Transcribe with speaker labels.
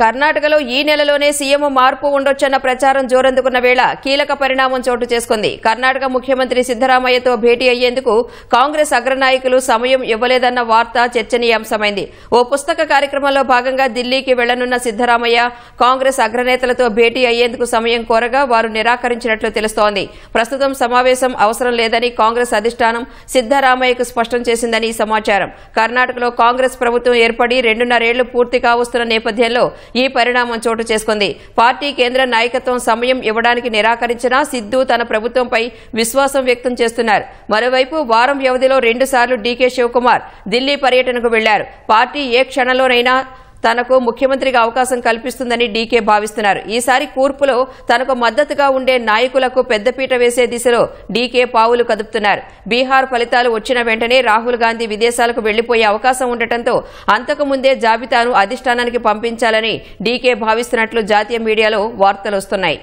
Speaker 1: కర్ణాటకలో ఈ నెలలోనే సీఎం మార్పు ఉండొచ్చన్న ప్రచారం జోరందుకున్న వేళ కీలక పరిణామం చోటు చేసుకుంది. కర్ణాటక ముఖ్యమంత్రి సిద్దరామయ్యతో భేటీ అయ్యేందుకు కాంగ్రెస్ అగ్రనాయకులు సమయం ఇవ్వలేదన్న వార్త చర్చనీయాంశమైంది. ఓ పుస్తక కార్యక్రమంలో భాగంగా ఢిల్లీకి వెళ్లనున్న సిద్దరామయ్య కాంగ్రెస్ అగ్రనేతలతో భేటీ అయ్యేందుకు సమయం కోరగా వారు నిరాకరించినట్లు తెలుస్తోంది. ప్రస్తుతం సమావేశం అవసరం లేదని కాంగ్రెస్ అధిష్టానం సిద్దరామయ్యకు స్పష్టం చేసిందని సమాచారం. కర్ణాటకలో కాంగ్రెస్ ప్రభుత్వం ఏర్పడి 2.5 ఏళ్లు పూర్తి కావస్తున్న నేపథ్యంలో ఈ పరిణామం చోటు చేసుకుంది. పార్టీ కేంద్ర నాయకత్వం సమయం ఇవ్వడానికి నిరాకరించినా సిద్దు తన ప్రభుత్వంపై విశ్వాసం వ్యక్తం చేస్తున్నారు. మరోవైపు వారం వ్యవధిలో 2 సార్లు డీకే శివకుమార్ ఢిల్లీ పర్యటనకు వెళ్లారు. పార్టీ ఏ క్షణంలోనైనా తనకు ముఖ్యమంత్రిగా అవకాశం కల్పిస్తుందని డీకే భావిస్తున్నారు. ఈసారి కూర్పులో తనకు మద్దతుగా ఉండే నాయకులకు పెద్దపీట వేసే దిశలో డీకే పావులు కదుపుతున్నారు. బీహార్ ఫలితాలు వచ్చిన వెంటనే రాహుల్ గాంధీ విదేశాలకు వెళ్లిపోయే అవకాశం ఉండటంతో అంతకు ముందే జాబితాను అధిష్టానానికి పంపించాలని డీకే భావిస్తున్నట్లు జాతీయ మీడియాలో వార్తలు వస్తున్నాయి.